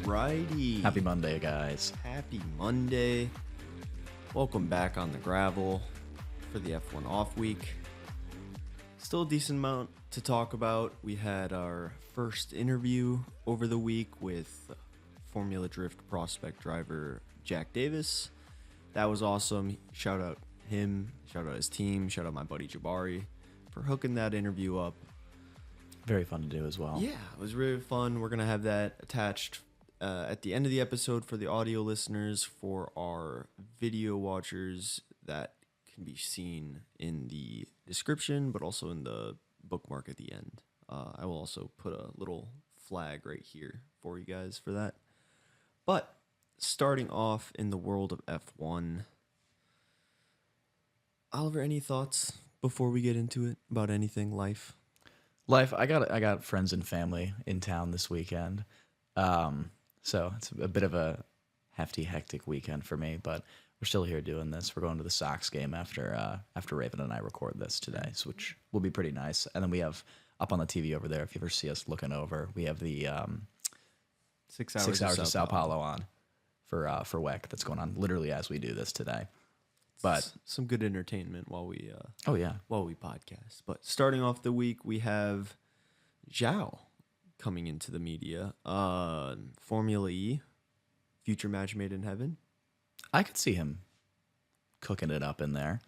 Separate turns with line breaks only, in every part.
righty.
Happy Monday, guys.
Happy Monday. Welcome back on the gravel for the F1 off week. Still a decent amount to talk about. We had our first interview over the week with Formula Drift prospect driver Jack Davis. That was awesome. Shout out him, shout out his team, shout out my buddy Jabari for hooking that interview up.
Very fun to do as well.
Yeah, it was really fun. We're going to have that attached at the end of the episode for the audio listeners. For our video watchers, that can be seen in the description, but also in the bookmark at the end. I will also put a little flag right here for you guys for that. But starting off in the world of F1, Oliver, any thoughts before we get into it about anything life?
I got friends and family in town this weekend. So it's a bit of a hefty, hectic weekend for me, but we're still here doing this. We're going to the Sox game after Raven and I record this today, so which will be pretty nice. And then we have up on the TV over there, if you ever see us looking over, we have the
6
6 hours of Sao Paulo on for WEC that's going on literally as we do this today. But
some good entertainment while we
oh yeah,
podcast. But starting off the week, we have Zhao coming into the media. Formula E, future match made in heaven.
I could see him cooking it up in there.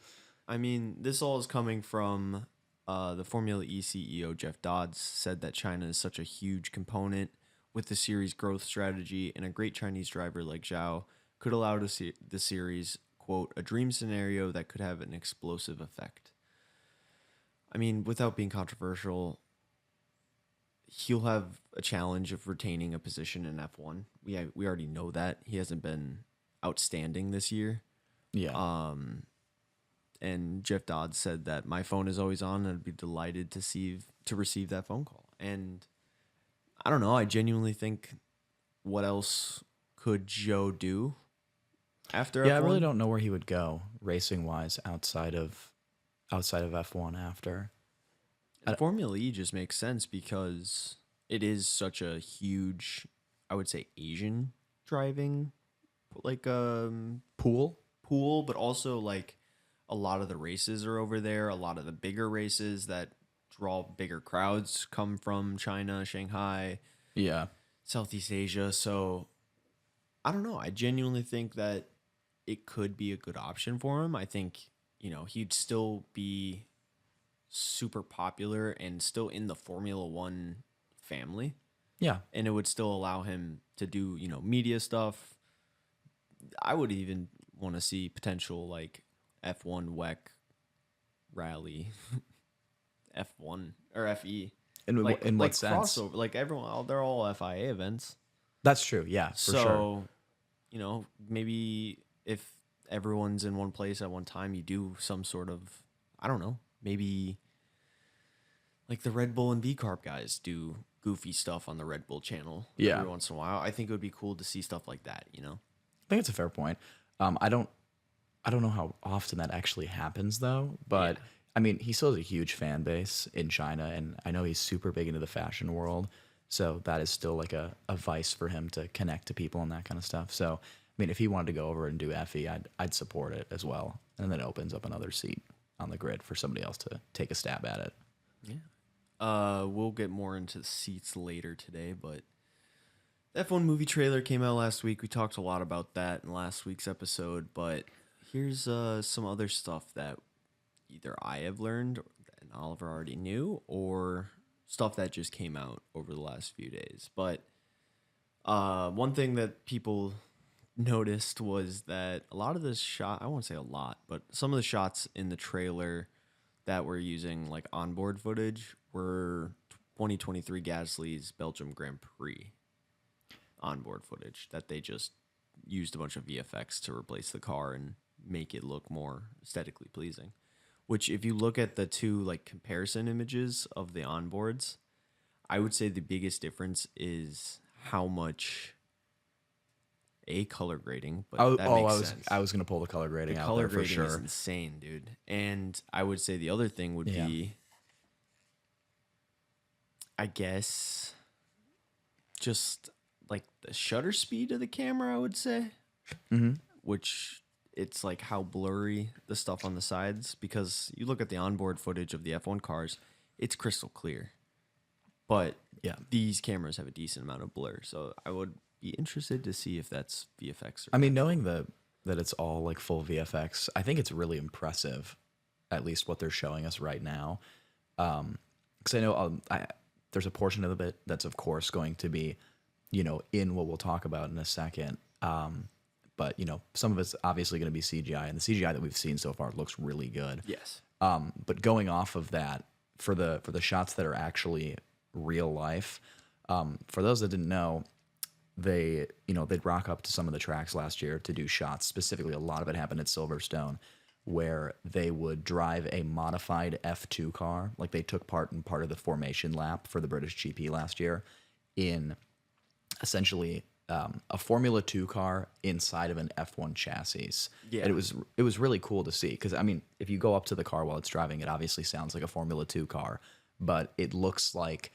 I mean, this all is coming from the Formula E CEO, Jeff Dodds, said that China is such a huge component with the series' growth strategy, and a great Chinese driver like Zhao could allow the series, quote, a dream scenario that could have an explosive effect. I mean, without being controversial, he'll have a challenge of retaining a position in F1. We already know that. He hasn't been outstanding this year.
Yeah.
And Jeff Dodds said that my phone is always on, and I'd be delighted to receive that phone call. And I don't know. I genuinely think, what else could Joe do after F1?
Yeah, I really don't know where he would go racing wise outside of F1 after.
And Formula E just makes sense because it is such a huge, I would say, Asian driving pool, but also like a lot of the races are over there. A lot of the bigger races that draw bigger crowds come from China, Shanghai,
Yeah.
Southeast Asia. So I don't know. I genuinely think that it could be a good option for him. I think, he'd still be super popular and still in the Formula One family.
Yeah.
And it would still allow him to do, media stuff. I would even want to see potential like F1 WEC rally, F1 or FE.
In what sense?
Crossover, like everyone, they're all FIA events.
That's true. Yeah, for sure.
Maybe if everyone's in one place at one time, you do some sort of, I don't know, maybe like the Red Bull and V-Carb guys do goofy stuff on the Red Bull channel every once in a while. I think it would be cool to see stuff like that,
I think it's a fair point. I don't know how often that actually happens though, but I mean, he still has a huge fan base in China, and I know he's super big into the fashion world. So that is still like a vice for him to connect to people and that kind of stuff. So, I mean, if he wanted to go over and do FE, I'd support it as well. And then it opens up another seat on the grid for somebody else to take a stab at it.
Yeah. We'll get more into the seats later today, but the F1 movie trailer came out last week. We talked a lot about that in last week's episode, but here's some other stuff that either I have learned and Oliver already knew, or stuff that just came out over the last few days. But one thing that people noticed was that a lot of this shot, I won't say a lot, but some of the shots in the trailer that were using like onboard footage were 2023 Gasly's Belgium Grand Prix onboard footage that they just used a bunch of VFX to replace the car and make it look more aesthetically pleasing. Which, if you look at the two like comparison images of the onboards, I would say the biggest difference is how much color grading. But
I was gonna pull the color grading out
color
there for
grading
sure.
is insane, dude. And I would say the other thing would be, I guess, just like the shutter speed of the camera, I would say, which it's like how blurry the stuff on the sides, because you look at the onboard footage of the F1 cars, it's crystal clear. But
Yeah.
these cameras have a decent amount of blur, so I would be interested to see if that's VFX. Or
I mean, knowing that it's all like full VFX, I think it's really impressive, at least what they're showing us right now. Because I know there's a portion of it that's of course going to be, in what we'll talk about in a second. But some of it's obviously going to be CGI, and the CGI that we've seen so far looks really good.
yes,
But going off of that, for the shots that are actually real life, for those that didn't know, they'd rock up to some of the tracks last year to do shots. Specifically, a lot of it happened at Silverstone, where they would drive a modified F2 car. Like they took part in part of the formation lap for the British GP last year in essentially a Formula 2 car inside of an F1 chassis.
Yeah.
And it was really cool to see, because I mean, if you go up to the car while it's driving, it obviously sounds like a Formula 2 car, but it looks like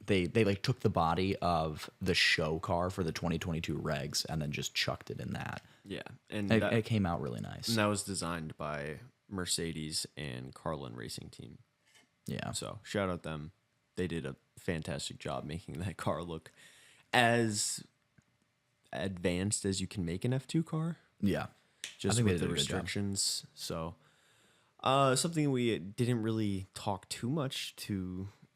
they like took the body of the show car for the 2022 regs and then just chucked it in that.
yeah, and
And it came out really nice.
that was designed by Mercedes and Carlin Racing Team.
Yeah.
So shout out them. They did a fantastic job making that car look as advanced as you can make an F2 car,
Yeah.
just
think they
with
did
the
a good job.
restrictions. So something we didn't really talk too much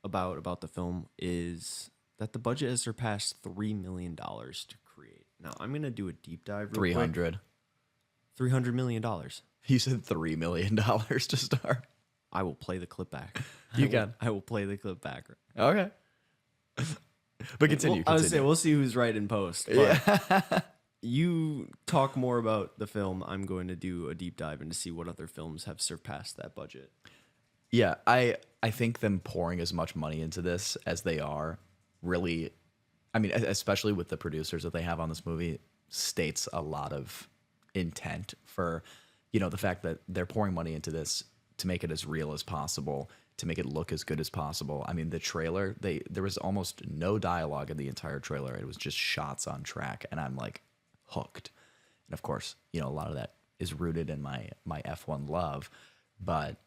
about the film is that the budget has surpassed $3 million to create. Now I'm gonna do a deep dive. Real
300.
quick. $300 million.
He said $3 million to start.
I will play the clip back.
You can.
I will play the clip back.
Okay. But continue.
I would say
continue.
we'll see who's right in post. But you talk more about the film. I'm going to do a deep dive into see what other films have surpassed that budget.
Yeah, I think them pouring as much money into this as they are really, I mean, especially with the producers that they have on this movie, states a lot of intent for, the fact that they're pouring money into this to make it as real as possible, to make it look as good as possible. I mean, the trailer, there was almost no dialogue in the entire trailer. It was just shots on track, and I'm like hooked. And of course, a lot of that is rooted in my F1 love, but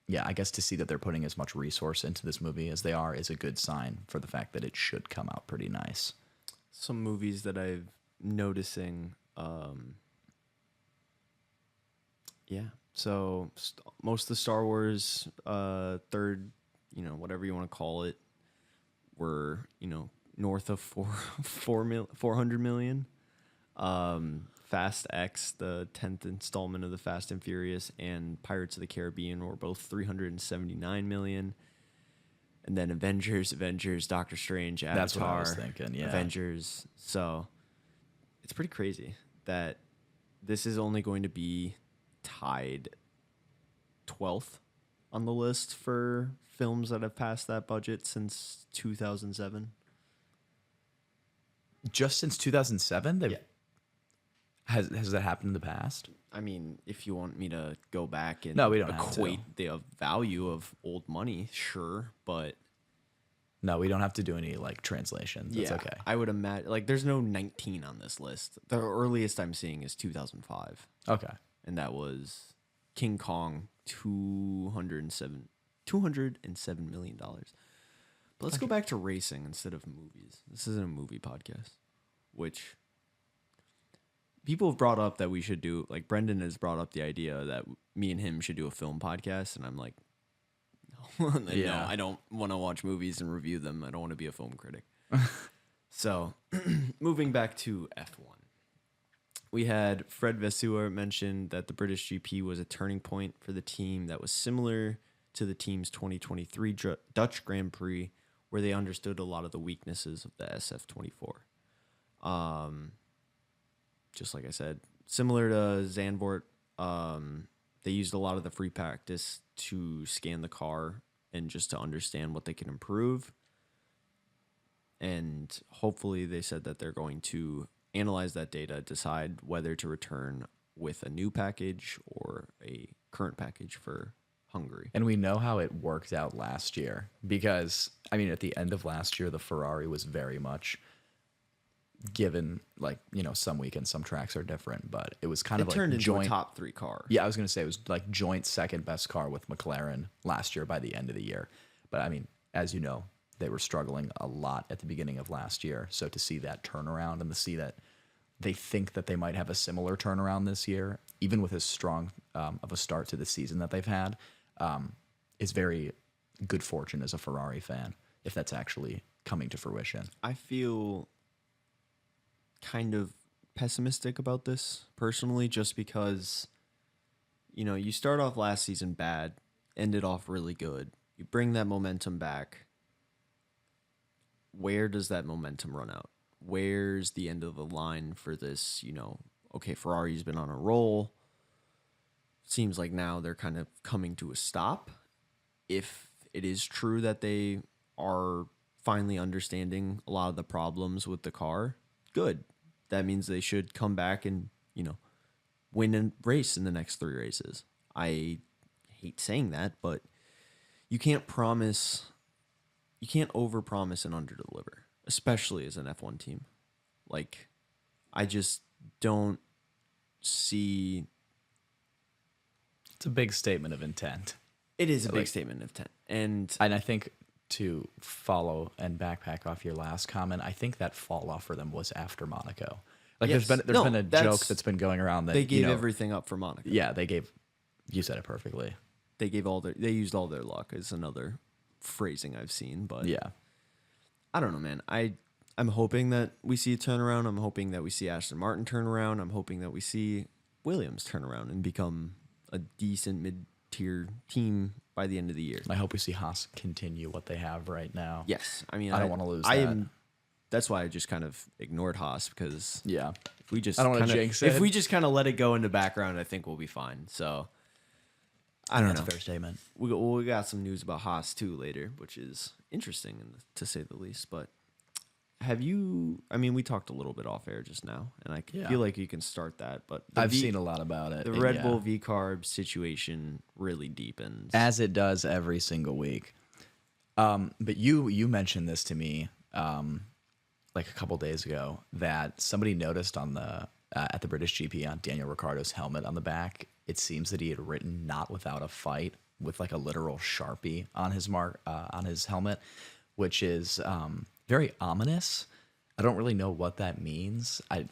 yeah, I guess to see that they're putting as much resource into this movie as they are is a good sign for the fact that it should come out pretty nice.
Some movies that I'm noticing. Yeah. So most of the Star Wars third, whatever you want to call it, were north of 400 million. Fast X, the 10th installment of the Fast and Furious, and Pirates of the Caribbean were both 379 million. And then Avengers, Doctor Strange, Avatar,
That's what I was thinking, yeah.
Avengers. So it's pretty crazy that this is only going to be tied 12th on the list for films that have passed that budget since 2007.
Just since 2007,
Yeah.
has that happened in the past?
I mean, if you want me to go back and
No, we don't have to.
equate the value of old money, sure, but
No, we don't have to do any like translation. That's
yeah,
okay.
I would imagine there's no 19 on this list. The earliest I'm seeing is 2005,
Okay.
and that was King Kong, $207 million. But let's go back to racing instead of movies. This isn't a movie podcast, which people have brought up that we should do. Like Brendan has brought up the idea that me and him should do a film podcast, and I'm like, no,
Yeah.
no, I don't want to watch movies and review them. I don't want to be a film critic. So, moving back to F1. We had Fred Vasseur mention that the British GP was a turning point for the team that was similar to the team's 2023 Dutch Grand Prix, where they understood a lot of the weaknesses of the SF24. Just like I said, similar to Zandvoort, they used a lot of the free practice to scan the car and just to understand what they can improve. And hopefully they said that they're going to analyze that data, decide whether to return with a new package or a current package for Hungary.
And we know how it worked out last year because, I mean, at the end of last year, the Ferrari was very much given, like, some weekends, some tracks are different, but it was kind
It
of like
turned into
joint
a top 3 car.
Yeah, I was going to say it was like joint second best car with McLaren last year by the end of the year. But I mean, as you know, they were struggling a lot at the beginning of last year. So to see that turnaround and to see that they think that they might have a similar turnaround this year, even with as strong of a start to the season that they've had, is very good fortune as a Ferrari fan, if that's actually coming to fruition.
I feel kind of pessimistic about this personally, just because you start off last season bad, ended off really good. You bring that momentum back. Where does that momentum run out? Where's the end of the line for this? Okay, Ferrari's been on a roll. Seems like now they're kind of coming to a stop. If it is true that they are finally understanding a lot of the problems with the car, good. That means they should come back and, win a race in the next 3 races. I hate saying that, but you can't overpromise and underdeliver, especially as an F1 team. Like, I just don't see.
It's a big statement of intent.
It is a big statement of intent. And
I think to follow and backpack off your last comment, I think that fall off for them was after Monaco. Like
Yes.
there's been a joke that's been going around that
they gave everything up for Monaco.
Yeah, you said it perfectly.
They used all their luck is another phrasing I've seen, but
Yeah.
I don't know, man. I'm hoping that we see a turnaround. I'm hoping that we see Aston Martin turn around. I'm hoping that we see Williams turn around and become a decent mid-tier team by the end of the year.
I hope we see Haas continue what they have right now.
Yes. I mean,
I don't want to lose that.
That's why I just kind of ignored Haas, because
Yeah.
if we just
I don't want to jinx it.
if we just kind of let it go in the background, I think we'll be fine. So I don't know.
That's a fair statement.
We got some news about Haas too later, which is interesting to say the least. But have you? I mean, we talked a little bit off air just now, and I feel like you can start that. But
I've seen a lot about it.
The
and
Red Bull V carb situation really deepens,
as it does every single week. But you mentioned this to me like a couple days ago, that somebody noticed on the at the British GP on Daniel Ricciardo's helmet on the back. It seems that he had written "not without a fight" with like a literal Sharpie on his on his helmet, which is very ominous. I don't really know what that means.
We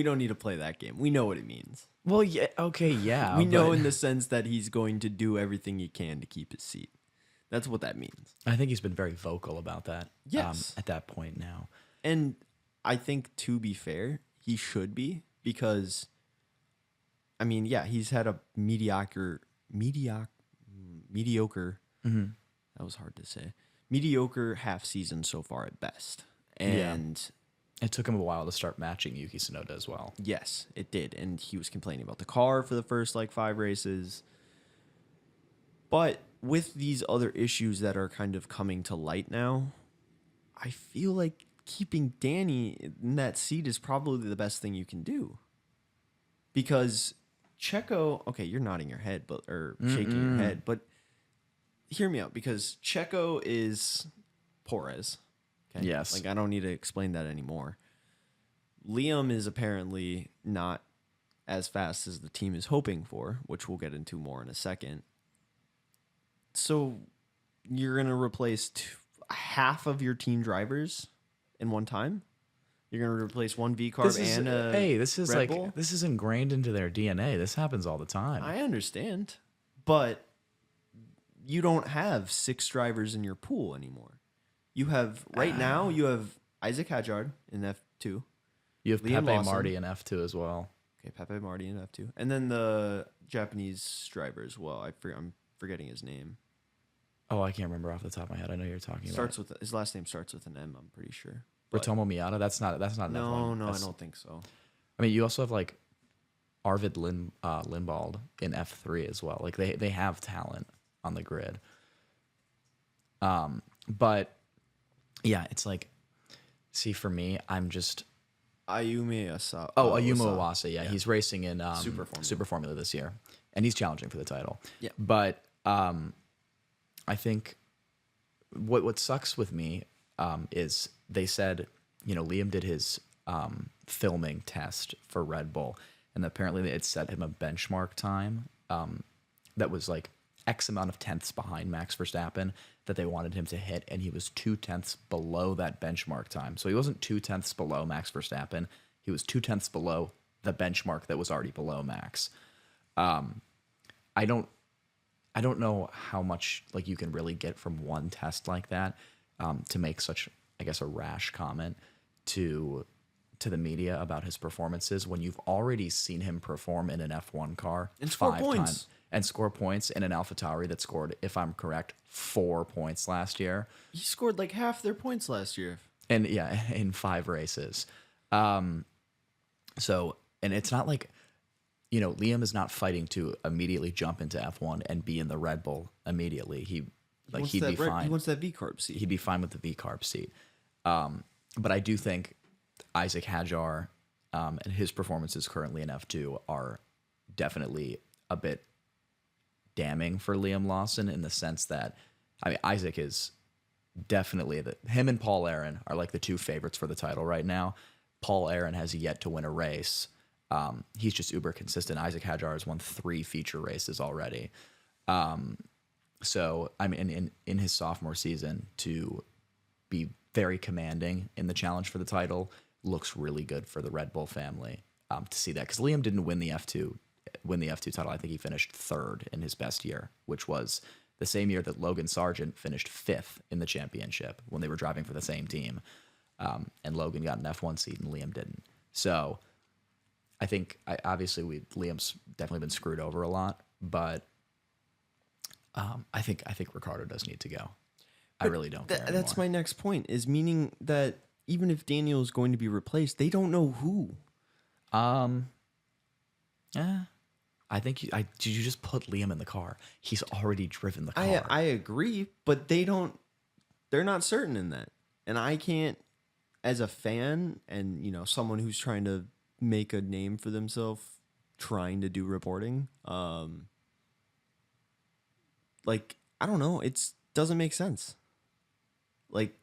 don't need to play that game. We know what it means.
Well, yeah, okay, yeah.
We know in the sense that he's going to do everything he can to keep his seat. That's what that means.
I think he's been very vocal about that.
Yes.
At that point now.
And I think, to be fair, he should be, because, I mean, yeah, he's had a mediocre. That was hard to say. Mediocre half season so far at best. And
it took him a while to start matching Yuki Tsunoda as well.
Yes, it did. And he was complaining about the car for the first 5 races. But with these other issues that are kind of coming to light now, I feel like keeping Danny in that seat is probably the best thing you can do. Because Checo, okay, you're nodding your head or shaking your head, but hear me out, because Checo is Perez. Okay?
Yes.
I don't need to explain that anymore. Liam is apparently not as fast as the team is hoping for, which we'll get into more in a second. So you're going to replace half of your team drivers in one time? You're going to replace one V carb and a
this is
Red Bull?
This is ingrained into their DNA. This happens all the time.
I understand, but you don't have 6 drivers in your pool anymore. You have now you have Isaac Hadjar in F2.
You have
Liam
Pepe
Lawson.
Marty in F2 as well.
Okay, Pepe Marty in F2, and then the Japanese driver as well. I'm forgetting his name.
Oh, I can't remember off the top of my head. I know you're talking about.
His last name starts with an M. I'm pretty sure.
Ratomo Miata. That's not an F1.
No, I don't think so.
I mean, you also have Arvid Lindbald in F3 as well. They have talent on the grid. But yeah, it's see, for me, I'm just
Ayumu Iwasa.
Ayumu Iwasa. Yeah, he's racing in
Super
Formula this year, and he's challenging for the title.
Yeah,
but I think what sucks with me is they said, Liam did his filming test for Red Bull, and apparently it set him a benchmark time that was like X amount of tenths behind Max Verstappen that they wanted him to hit, and he was 2 tenths below that benchmark time. So he wasn't 2 tenths below Max Verstappen; he was 2 tenths below the benchmark that was already below Max. I don't know how much like you can really get from one test like that to make such, I guess, a rash comment to the media about his performances when you've already seen him perform in an F1 car
And score
5
points.
times and score points in an AlphaTauri that scored, if I'm correct, 4 points last year.
He scored like half their points last year.
And yeah, in 5 races. So, and it's not like, Liam is not fighting to immediately jump into F1 and be in the Red Bull immediately. He'd be fine.
He wants that V carb seat.
He'd be fine with the V carb seat. But I do think Isaac Hadjar and his performances currently in F2 are definitely a bit damning for Liam Lawson in the sense that, Isaac is definitely him and Paul Aaron are like the two favorites for the title right now. Paul Aaron has yet to win a race. He's just uber consistent. Isaac Hadjar has won 3 feature races already. So, in his sophomore season, to be very commanding in the challenge for the title looks really good for the Red Bull family to see that. Because Liam didn't win the F2 title. I think he finished 3rd in his best year, which was the same year that Logan Sargent finished 5th in the championship when they were driving for the same team. And Logan got an F1 seat and Liam didn't. So I think Liam's definitely been screwed over a lot, but I think Ricardo does need to go. I really don't care
That's
anymore.
my next point, is meaning that even if Daniel is going to be replaced, they don't know who.
Yeah. I think did you just put Liam in the car? He's already driven the car.
I agree, but they're not certain in that. And I can't, as a fan and, someone who's trying to make a name for themselves, trying to do reporting, I don't know, doesn't make sense. Like,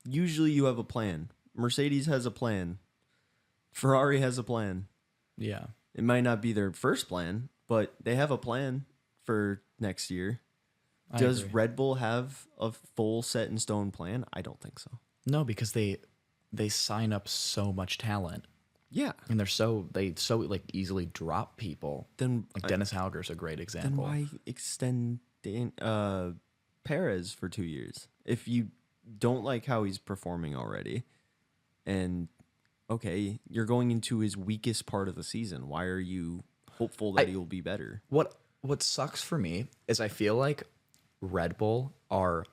usually you have a plan. Mercedes has a plan. Ferrari has a plan.
Yeah.
It might not be their first plan, but they have a plan for next year. Does
agree.
Red Bull have a full set in stone plan? I don't think so.
No, because they sign up so much talent.
Yeah.
And they like easily drop people.
Then
Like Dennis Hauger's a great
then
example.
why extend Perez for 2 years if you don't like how he's performing already? And okay, you're going into his weakest part of the season. Why are you hopeful that he will be better?
What sucks for me is I feel like Red Bull are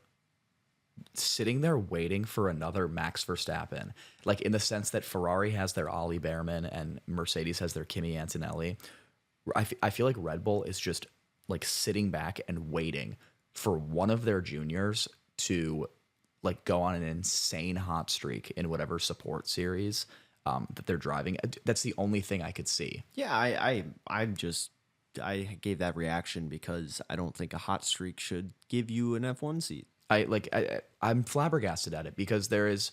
sitting there waiting for another Max Verstappen, like in the sense that Ferrari has their Ollie Behrman and Mercedes has their Kimi Antonelli. I feel like Red Bull is just like sitting back and waiting for one of their juniors to like go on an insane hot streak in whatever support series that they're driving. That's the only thing I could see.
Yeah, I gave that reaction because I don't think a hot streak should give you an F1 seat.
I'm flabbergasted at it because there is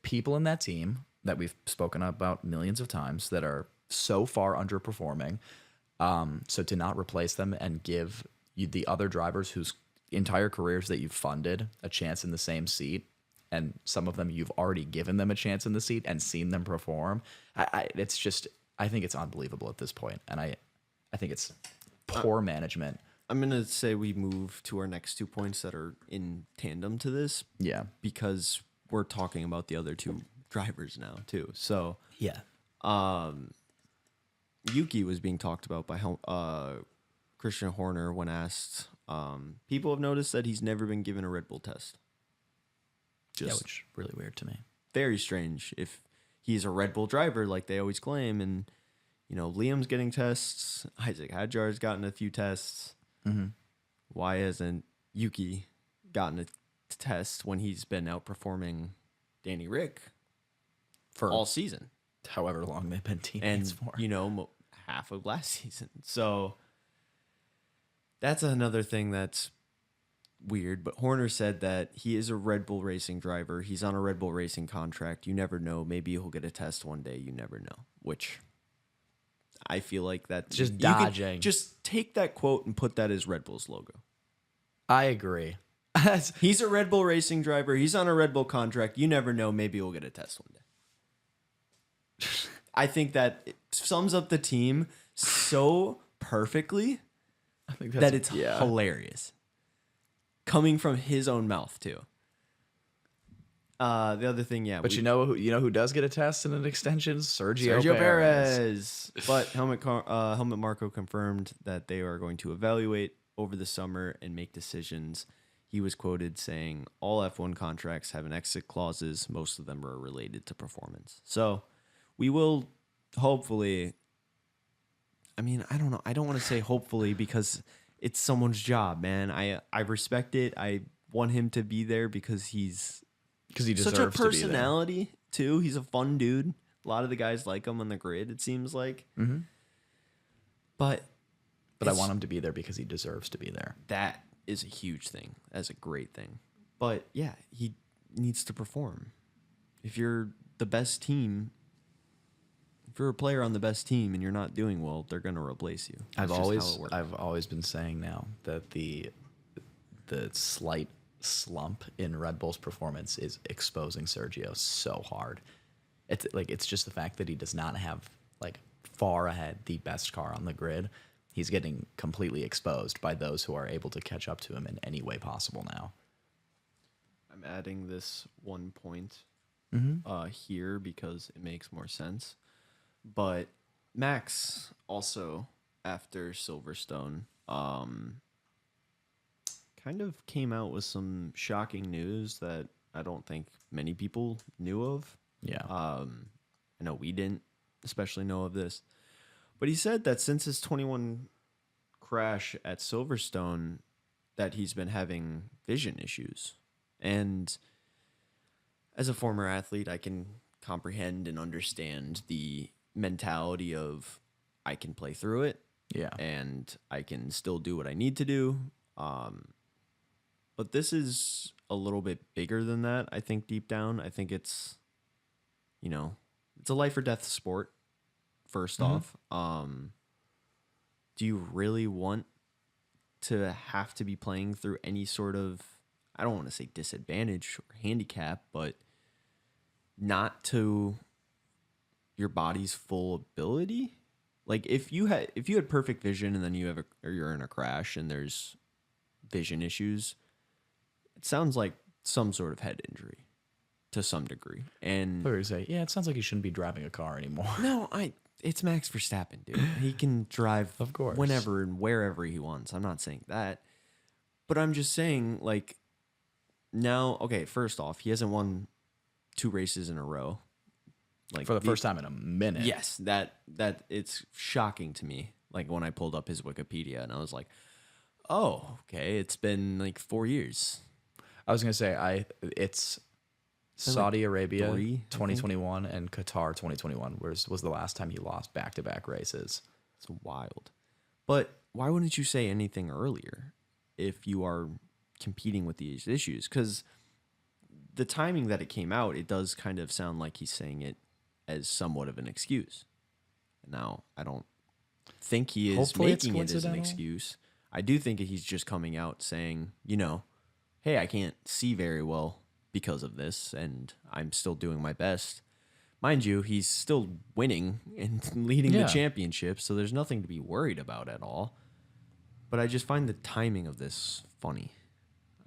people in that team that we've spoken about millions of times that are so far underperforming. So to not replace them and give you the other drivers whose entire careers that you've funded a chance in the same seat, and some of them you've already given them a chance in the seat and seen them perform. It's just, I think it's unbelievable at this point, and I think it's poor management.
I'm going to say we move to our next 2 points that are in tandem to this.
Yeah.
Because we're talking about the other 2 drivers now, too. So,
Yeah.
Yuki was being talked about by Christian Horner when asked. People have noticed that he's never been given a Red Bull test. Just
Which is really weird to me.
very strange if he's a Red Bull driver like they always claim. And, Liam's getting tests. Isaac Hadjar's gotten a few tests.
Mm-hmm.
Why hasn't Yuki gotten a test when he's been outperforming Danny Rick
For
all season?
however long they've been teammates
And,
for.
half of last season. So that's another thing that's weird, but Horner said that he is a Red Bull Racing driver. He's on a Red Bull Racing contract. You never know. Maybe he'll get a test one day. You never know. Which I feel like that
Just
you could
dodging.
just take that quote and put that as Red Bull's logo.
I agree.
He's a Red Bull Racing driver. He's on a Red Bull contract. You never know. Maybe he'll get a test one day. I think that it sums up the team so perfectly
I think
that it's hilarious. Coming from his own mouth too. The other thing,
But you know who does get a test and an extension? Sergio Perez.
Perez. But Helmut Marko confirmed that they are going to evaluate over the summer and make decisions. He was quoted saying, "All F1 contracts have an exit clauses. Most of them are related to performance." So we will hopefully. I mean, I don't know. I don't want to say hopefully because it's someone's job, man. I respect it. I want him to be there because he
deserves
such a
to be
personality too. He's a fun dude. A lot of the guys like him on the grid. It seems like, but
I want him to be there because he deserves to be there.
that is a huge thing. That's a great thing. But yeah, he needs to perform. If you're the best team, if you're a player on the best team and you're not doing well, they're going to replace you.
I've
That's just how it works.
always been saying now that the slight slump in Red Bull's performance is exposing Sergio so hard. It's just the fact that he does not have like far ahead the best car on the grid. He's getting completely exposed by those who are able to catch up to him in any way possible now.
I'm adding this one point here because it makes more sense. But Max also, after Silverstone, kind of came out with some shocking news that I don't think many people knew of.
Yeah.
I know we didn't especially know of this. But he said that since his 21 crash at Silverstone, that he's been having vision issues. And as a former athlete, I can comprehend and understand the mentality of I can play through it.
Yeah.
And I can still do what I need to do. But this is a little bit bigger than that, I think, deep down. I think it's, it's a life or death sport, first off. Do you really want to have to be playing through any sort of, I don't want to say disadvantage or handicap, but not to your body's full ability? Like if you had perfect vision and then you're in a crash and there's vision issues, it sounds like some sort of head injury to some degree. And
I was gonna say, it sounds like he shouldn't be driving a car anymore.
no, it's Max Verstappen, dude. He can drive
Of course.
whenever and wherever he wants. I'm not saying that. But I'm just saying, like, now, okay, first off, he hasn't won 2 races in a row. Like
For the first time in a minute.
Yes, that it's shocking to me. Like when I pulled up his Wikipedia and I was like, oh, okay, it's been like 4 years.
I was gonna say it's Saudi Arabia
3, I think.
2021 and Qatar 2021 was the last time he lost back-to-back races.
It's wild. But why wouldn't you say anything earlier if you are competing with these issues? Because the timing that it came out, it does kind of sound like he's saying it as somewhat of an excuse. Now, I don't think he is
Hopefully it's
making it as an
coincidental.
excuse. I do think he's just coming out saying, hey, I can't see very well because of this, and I'm still doing my best. Mind you, he's still winning and leading the
Yeah.
championship, so there's nothing to be worried about at all. But I just find the timing of this funny.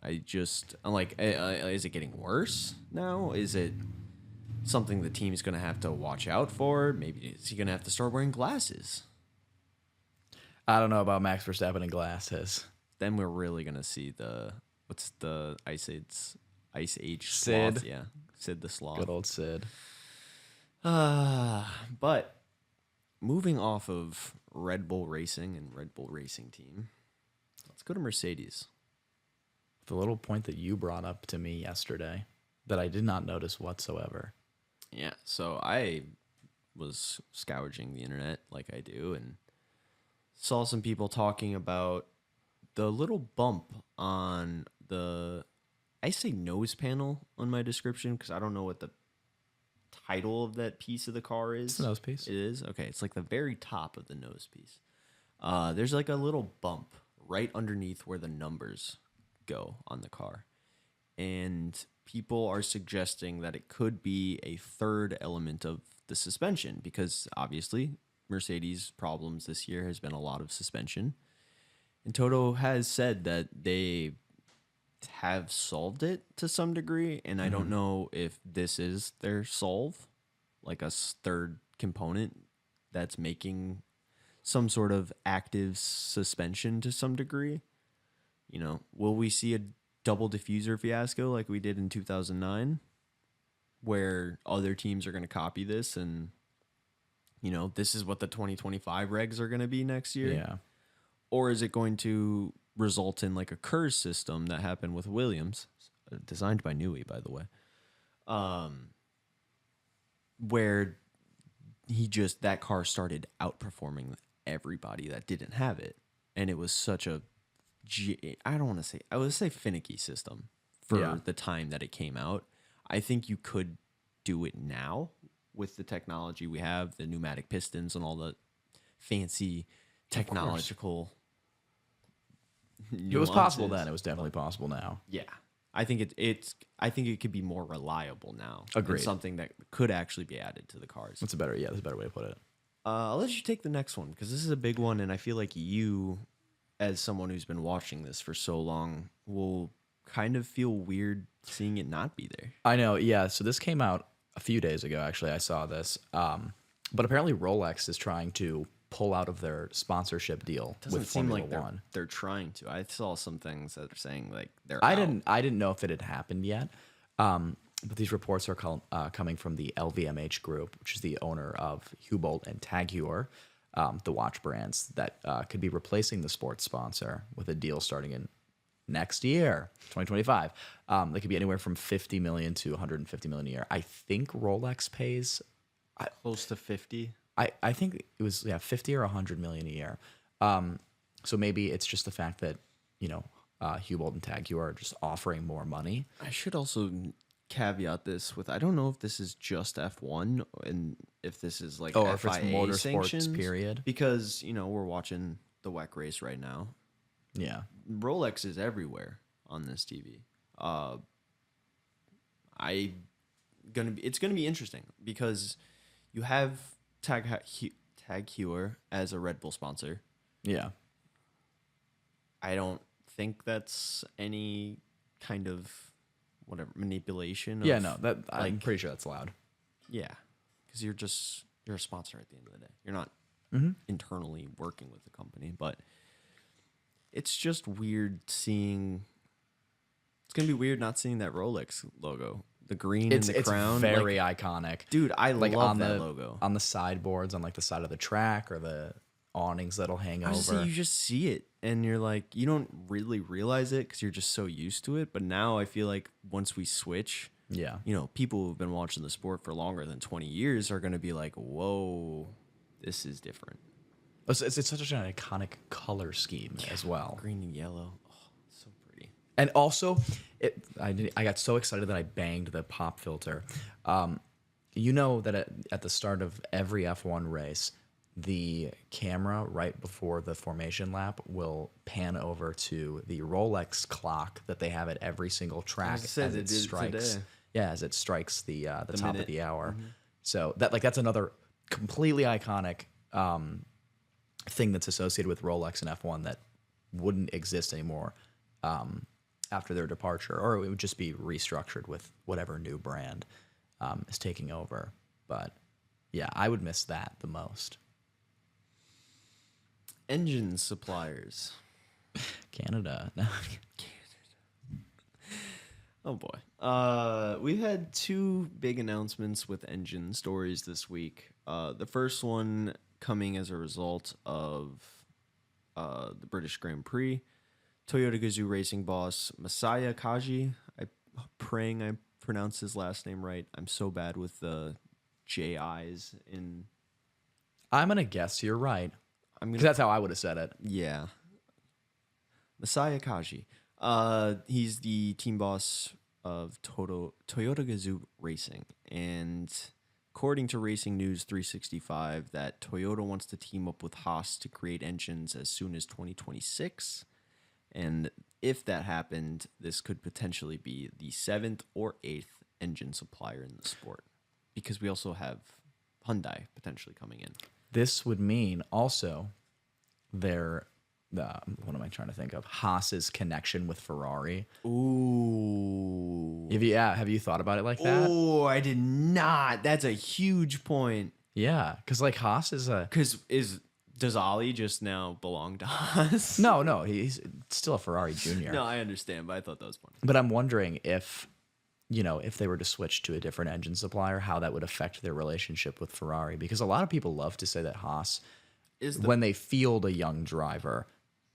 I'm like, is it getting worse now? Is it something the team's going to have to watch out for? Maybe is he going to have to start wearing glasses?
I don't know about Max Verstappen and glasses.
Then we're really going to see what's the Ice Age
Sid.
sloth? Yeah, Sid the Sloth.
Good old Sid.
But moving off of Red Bull Racing and Red Bull Racing Team, let's go to Mercedes.
The little point that you brought up to me yesterday that I did not notice whatsoever.
Yeah, so I was scourging the internet like I do and saw some people talking about the little bump on I say nose panel on my description because I don't know what the title of that piece of the car is.
It's the nose piece.
It is? Okay, it's like the very top of the nose piece. There's like a little bump right underneath where the numbers go on the car. And people are suggesting that it could be a third element of the suspension because obviously Mercedes' problems this year has been a lot of suspension. And Toto has said that they have solved it to some degree, and I don't know if this is their solve, like a third component that's making some sort of active suspension to some degree. You know, will we see a double diffuser fiasco like we did in 2009, where other teams are going to copy this and, you know, this is what the 2025 regs are going to be next year?
Yeah.
Or is it going to result in like a KERS system that happened with Williams, designed by Newey, by the way, where that car started outperforming everybody that didn't have it. And it was such a, I would say finicky system for the time that it came out. I think you could do it now with the technology we have, the pneumatic pistons and all the fancy technological.
It was possible then. It was definitely possible now.
Yeah. I think I think it could be more reliable now.
Agreed.
It's something that could actually be added to the cars.
That's a better way to put it.
I'll let you take the next one because this is a big one, and I feel like you, as someone who's been watching this for so long, will kind of feel weird seeing it not be there.
I know, yeah. So this came out a few days ago, actually. I saw this. But apparently Rolex is trying to pull out of their sponsorship deal with Formula One.
They're trying to. I saw some things that are saying like they're
I
out.
didn't know if it had happened yet. But these reports are coming from the LVMH Group, which is the owner of Hublot and TAG Heuer, the watch brands that could be replacing the sports sponsor with a deal starting in next year, 2025. They could be anywhere from 50 million to 150 million a year. I think Rolex pays
Close to 50.
I think it was 50 or 100 million a year. So maybe it's just the fact that, you know, Hublot and TAG Heuer are just offering more money.
I should also caveat this with I don't know if this is just F1 and if this is like
or if it's
FIA
motorsports
sanctions,
period.
because you know we're watching the WEC race right now.
Yeah.
Rolex is everywhere on this TV. It's gonna be interesting because you have TAG Heuer as a Red Bull sponsor.
Yeah.
I don't think that's any kind of manipulation.
Yeah, no, that I'm pretty sure that's allowed.
Yeah, because you're a sponsor at the end of the day. You're not internally working with the company, but it's just weird seeing. It's gonna be weird not seeing that Rolex logo, the green and the crown.
It's very iconic,
dude. I
like
love
on
that
the
logo
on the sideboards, on like the side of the track or the awnings that'll hang over.
You just see it and you're like, you don't really realize it because you're just so used to it. But now I feel like once we switch,
Yeah.
you know, people who've been watching the sport for longer than 20 years are going to be like, whoa, this is different.
It's such an iconic color scheme as well.
Green and yellow. Oh, so pretty.
And also, I got so excited that I banged the pop filter. You know that at the start of every F1 race, the camera right before the formation lap will pan over to the Rolex clock that they have at every single track as it strikes. Yeah, as it strikes the top
minute.
of the hour. Mm-hmm. So that's another completely iconic thing that's associated with Rolex and F1 that wouldn't exist anymore after their departure, or it would just be restructured with whatever new brand is taking over. But yeah, I would miss that the most.
Engine suppliers.
Canada. No.
Oh boy. We've had two big announcements with engine stories this week. The first one coming as a result of the British Grand Prix. Toyota Gazoo Racing boss Masaya Kaji. I'm praying I pronounce his last name right. I'm so bad with the JIs in.
I'm gonna guess you're right. Because that's how I would have said it.
Yeah. Masaya Kaji He's the team boss of Toyota Gazoo Racing, and according to Racing News 365, that Toyota wants to team up with Haas to create engines as soon as 2026. And if that happened, this could potentially be the seventh or eighth engine supplier in the sport, because we also have Hyundai potentially coming in.
This would mean also what am I trying to think of? Haas's connection with Ferrari.
Ooh.
Have you thought about it like that?
Oh, I did not. That's a huge point.
Yeah, because like Haas is a
Because does Ollie just now belong to Haas?
no, he's still a Ferrari junior.
No, I understand, but I thought that was funny.
But I'm wondering if, if they were to switch to a different engine supplier, how that would affect their relationship with Ferrari. Because a lot of people love to say that Haas, when they field a young driver,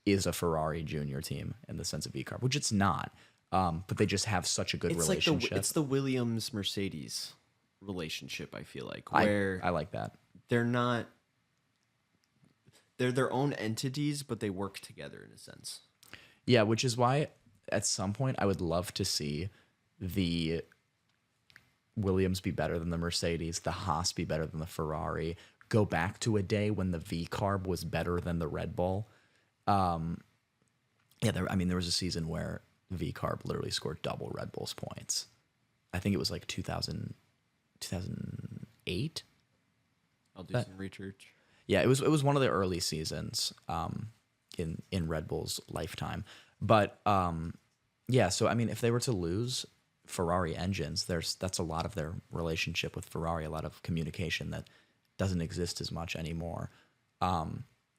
is a Ferrari junior team in the sense of V-Carb, which it's not. But they just have such a good relationship.
It's the Williams Mercedes relationship, I feel like, where
I like that.
they're not. They're their own entities, but they work together in a sense.
Yeah, which is why at some point I would love to see the Williams be better than the Mercedes, the Haas be better than the Ferrari, go back to a day when the V-Carb was better than the Red Bull. There was a season where V-Carb literally scored double Red Bull's points. I think it was like 2008.
I'll do some research.
Yeah, it was one of the early seasons in Red Bull's lifetime. But so I mean, if they were to lose Ferrari engines, that's a lot of their relationship with Ferrari, a lot of communication that doesn't exist as much anymore.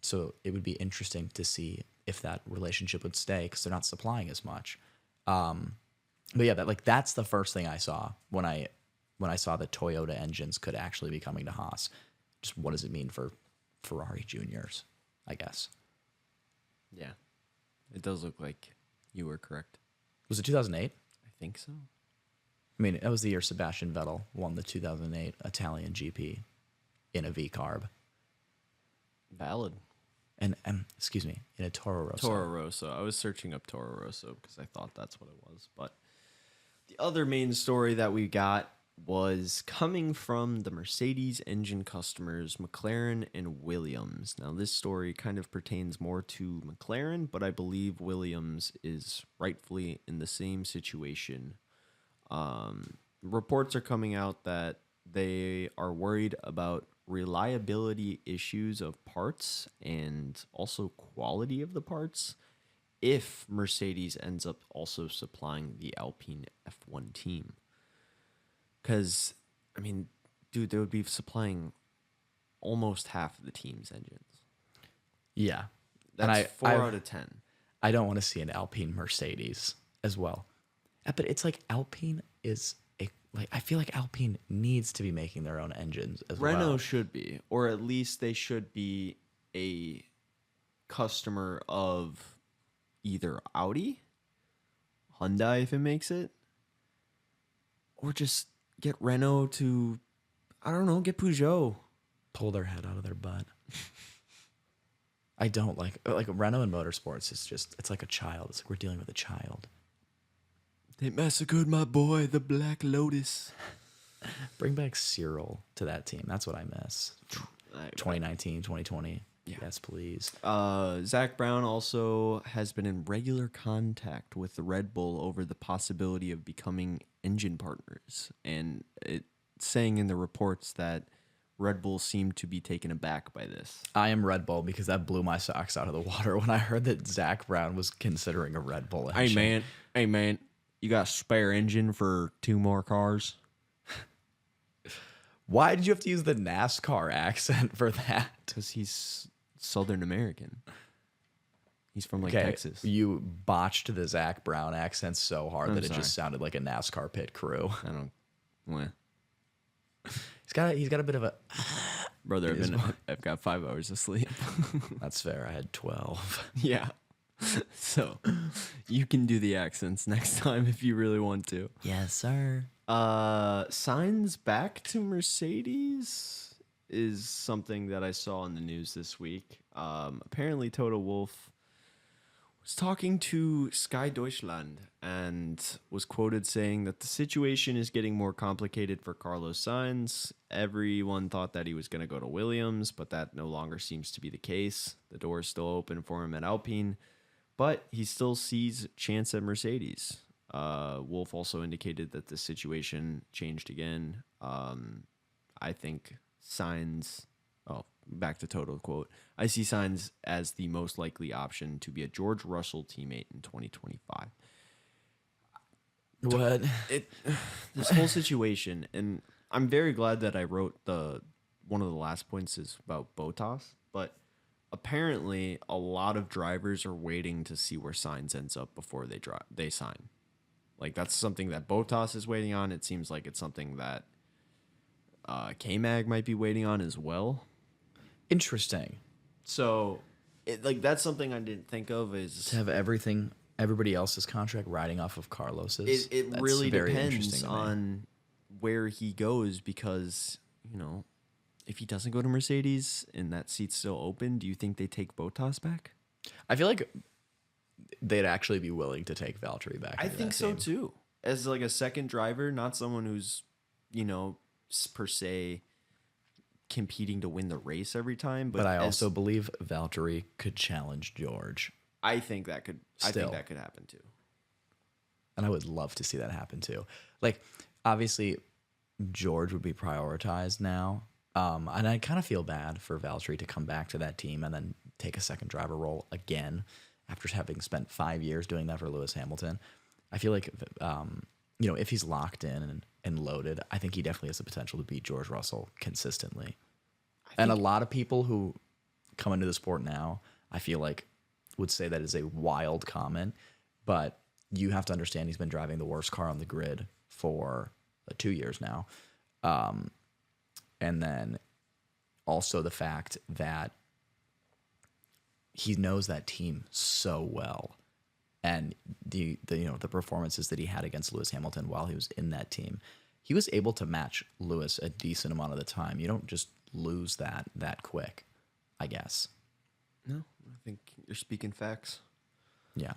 So it would be interesting to see if that relationship would stay because they're not supplying as much. But yeah, that's the first thing I saw when I saw that Toyota engines could actually be coming to Haas. Just what does it mean for Ferrari juniors, I guess.
Yeah, it does look like you were correct.
Was it 2008?
I think so.
I mean, that was the year Sebastian Vettel won the 2008 Italian GP in a V-Carb.
Valid.
And excuse me, in a Toro Rosso.
Toro Rosso. I was searching up Toro Rosso because I thought that's what it was. But the other main story that we got was coming from the Mercedes engine customers, McLaren and Williams. Now, this story kind of pertains more to McLaren, but I believe Williams is rightfully in the same situation. Reports are coming out that they are worried about reliability issues of parts and also quality of the parts if Mercedes ends up also supplying the Alpine F1 team. Because, I mean, dude, they would be supplying almost half of the team's engines.
Yeah.
That's 4 out of 10.
I don't want to see an Alpine Mercedes as well. But it's like Alpine is I feel like Alpine needs to be making their own engines as well.
Renault should be, or at least they should be a customer of either Audi, Hyundai if it makes it, or just get Renault to, I don't know, get Peugeot.
Pull their head out of their butt. I don't like Renault in motorsports is just, it's like a child. It's like we're dealing with a child.
They massacred my boy, the Black Lotus.
Bring back Cyril to that team. That's what I miss. 2019, 2020. Yeah. Yes, please.
Zach Brown also has been in regular contact with the Red Bull over the possibility of becoming engine partners. And it's saying in the reports that Red Bull seemed to be taken aback by this.
I am Red Bull because that blew my socks out of the water when I heard that Zach Brown was considering a Red Bull engine.
Hey, man. You got a spare engine for 2 more cars?
Why did you have to use the NASCAR accent for that?
Because he's Southern American. He's from Texas.
You botched the Zach Brown accent so hard that it just sounded like a NASCAR pit crew.
I don't. Well.
He's got a bit of a
brother. I've got 5 hours of sleep.
That's fair. I had 12.
Yeah. So you can do the accents next time if you really want to.
Yes, sir.
Signs back to Mercedes is something that I saw in the news this week. Apparently Toto Wolff was talking to Sky Deutschland and was quoted saying that the situation is getting more complicated for Carlos Sainz. Everyone thought that he was going to go to Williams, but that no longer seems to be the case. The door is still open for him at Alpine, but he still sees chance at Mercedes. Wolf also indicated that the situation changed again. I think Sainz. Oh, back to Toto quote. I see Sainz as the most likely option to be a George Russell teammate in 2025.
What?
This whole situation, and I'm very glad that I wrote one of the last points is about Bottas, but apparently a lot of drivers are waiting to see where Sainz ends up before they sign. Like that's something that Bottas is waiting on. It seems like it's something that K-Mag might be waiting on as well.
Interesting.
So, that's something I didn't think of is
To have everybody else's contract riding off of Carlos's.
it
That's
really
very
depends
interesting to me.
on where he goes because, if he doesn't go to Mercedes and that seat's still open, do you think they take Bottas back?
I feel like they'd actually be willing to take Valtteri back.
I
into
think
that
so
team.
too. As like a second driver, not someone who's, per se competing to win the race every time,
But I also believe Valtteri could challenge George,
I think that could
Still.
happen too.
and I would love to see that happen too. Like, obviously, George would be prioritized now, and I kind of feel bad for Valtteri to come back to that team and then take a second driver role again after having spent 5 years doing that for Lewis Hamilton. I feel like, if he's locked in and loaded, I think he definitely has the potential to beat George Russell consistently. And a lot of people who come into the sport now, I feel like, would say that is a wild comment, but you have to understand he's been driving the worst car on the grid for 2 years now. And then also the fact that he knows that team so well. And the performances that he had against Lewis Hamilton while he was in that team, he was able to match Lewis a decent amount of the time. You don't just lose that quick, I guess.
No, I think you're speaking facts.
Yeah.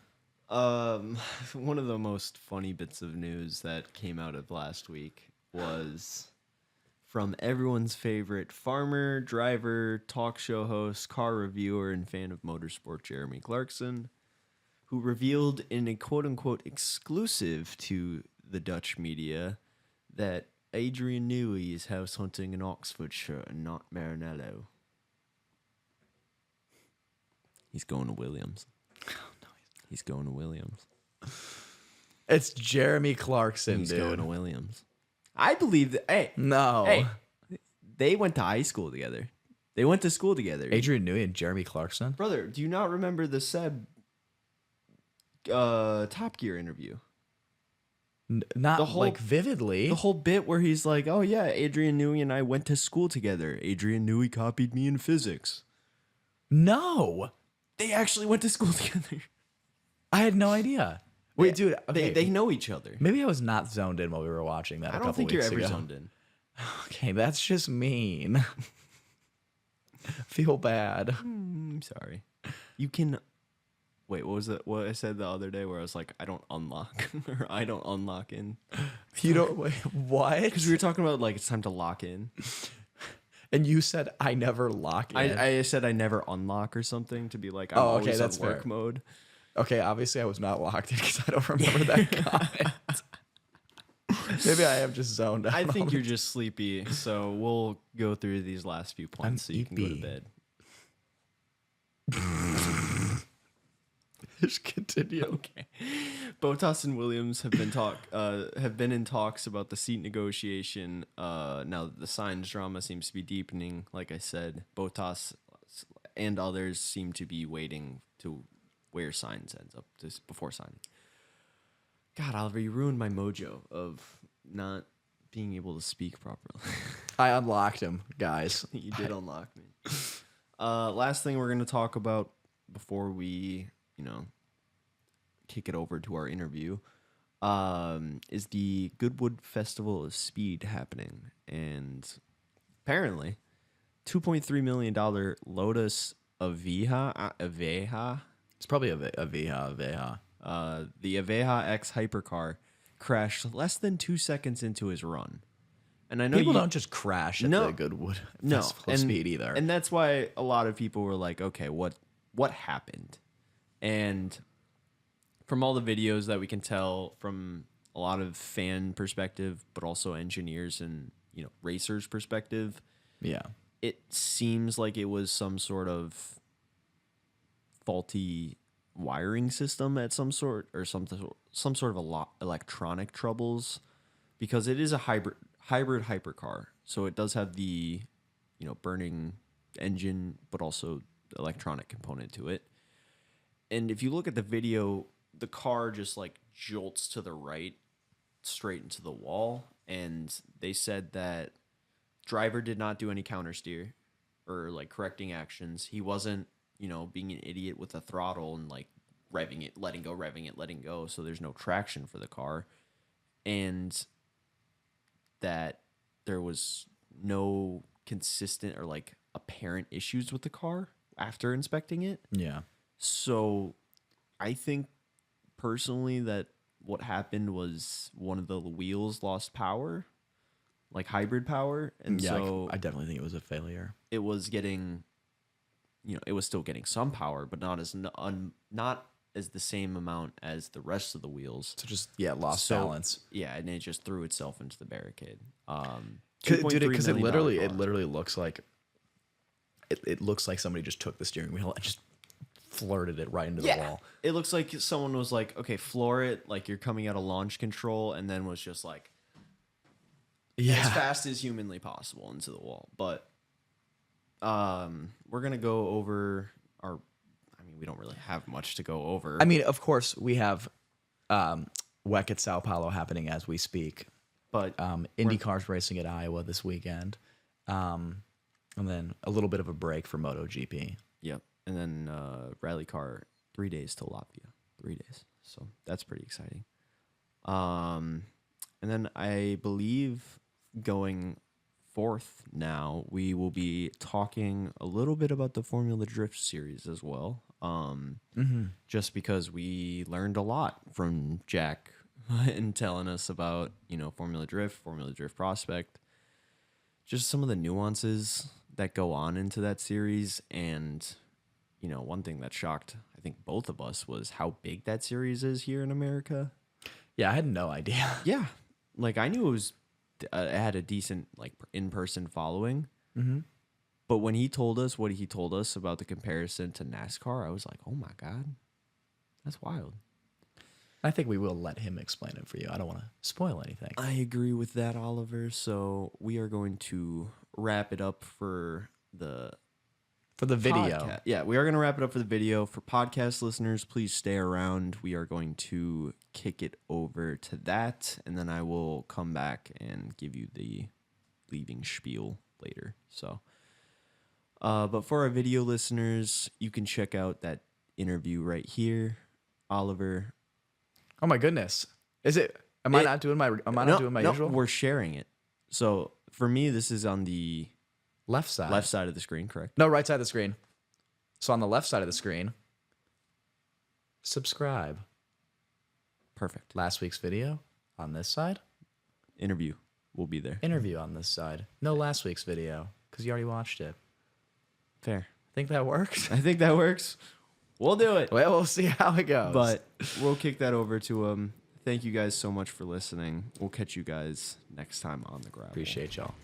One of the most funny bits of news that came out of last week was from everyone's favorite farmer, driver, talk show host, car reviewer, and fan of motorsport, Jeremy Clarkson, who revealed in a quote-unquote exclusive to the Dutch media that Adrian Newey is house hunting in Oxfordshire and not Maranello. He's going to Williams. He's going to Williams.
It's Jeremy Clarkson,
He's
dude.
going to Williams. I believe that. Hey,
No.
hey, they went to high school together. They went to school together.
Adrian Newey and Jeremy Clarkson?
Brother, do you not remember the Seb Top Gear interview?
Not
The whole-
like vividly.
The whole bit where he's like, "Oh yeah, Adrian Newey and I went to school together. Adrian Newey copied me in physics."
No.
They actually went to school together.
I had no idea. Wait, dude. Okay.
They know each other.
Maybe I was not zoned in while we were watching that.
I
a
don't
couple
think you're
weeks
ever
ago.
zoned in.
Okay, that's just mean. Feel bad.
I'm sorry. You can. Wait, what was it? What I said the other day where I was like, I don't unlock or I don't unlock in.
You don't wait, what?
Because we were talking about like it's time to lock in.
And you said I never lock in.
I said I never unlock or something to be like I'm
Oh, okay,
always
that's
on work
fair.
mode.
Okay, obviously I was not locked in because I don't remember that comment. Maybe I am just zoned out.
I think you're just sleepy, so we'll go through these last few points so you can go to
EP.
bed.
Just continue.
Okay. Bottas and Williams have been in talks about the seat negotiation. Now that the Sainz drama seems to be deepening. Like I said, Bottas and others seem to be waiting to where Sainz ends up before signing. God, Oliver, you ruined my mojo of not being able to speak properly.
I unlocked him, guys.
You did unlock me. Last thing we're going to talk about before we, kick it over to our interview, is the Goodwood Festival of Speed happening. And apparently, $2.3 million Lotus Aveja
It's probably a Aveha.
The Aveha X hypercar crashed less than 2 seconds into his run. And I know
People don't just crash at the Goodwood Festival speed either.
And that's why a lot of people were like, okay, what happened? And from all the videos that we can tell from a lot of fan perspective, but also engineers and, racers perspective,
yeah,
it seems like it was some sort of faulty wiring system at some sort, or some sort of electronic troubles, because it is a hybrid hypercar. So it does have the, burning engine, but also electronic component to it. And if you look at the video, the car just like jolts to the right straight into the wall. And they said that driver did not do any counter steer or like correcting actions. He wasn't, being an idiot with the throttle and like revving it, letting go. So there's no traction for the car. And that there was no consistent or like apparent issues with the car after inspecting it.
Yeah.
So I think personally that what happened was one of the wheels lost power, like hybrid power. And
yeah,
so
I definitely think it was a failure.
it was getting, it was still getting some power, but not as the same amount as the rest of the wheels.
So just, lost balance.
Yeah, and it just threw itself into the barricade.
Dude, because it
$2.3 million
literally looks like it looks like somebody just took the steering wheel and just flirted it right into the wall.
It looks like someone was like, okay, floor it like you're coming out of launch control, and then was just like as fast as humanly possible into the wall. But we're gonna go over we don't really have much to go over.
I mean, of course, we have WEC at Sao Paulo happening as we speak.
But
IndyCar's racing at Iowa this weekend. And then a little bit of a break for MotoGP.
Yep. And then Rally Car, 3 days to Latvia. 3 days. So that's pretty exciting. And then I believe going forth now, we will be talking a little bit about the Formula Drift series as well. Just because we learned a lot from Jack and telling us about, Formula Drift Prospect, just some of the nuances that go on into that series. And, one thing that shocked, I think, both of us was how big that series is here in America.
Yeah, I had no idea.
Yeah. Like, I knew it had a decent, like, in-person following.
Mm-hmm.
But when he told us what he told us about the comparison to NASCAR, I was like, oh, my God, that's wild.
I think we will let him explain it for you. I don't want to spoil anything.
I agree with that, Oliver. So we are going to wrap it up for the
video.
Podcast. Yeah, we are going to wrap it up for the video. For podcast listeners, please stay around. We are going to kick it over to that, and then I will come back and give you the leaving spiel later. So, but for our video listeners, you can check out that interview right here. Oliver.
Oh my goodness. Is it? Am I not doing my usual?
We're sharing it. So for me, this is on the
left side
of the screen, correct?
No, right side of the screen. So on the left side of the screen, subscribe.
Perfect.
Last week's video on this side.
Interview will be there.
Interview on this side. No last week's video because you already watched it.
Fair.
Think that works?
I think that works. We'll do it.
Well, we'll see how it goes.
But we'll kick that over to him. Thank you guys so much for listening. We'll catch you guys next time on The Gravel.
Appreciate y'all.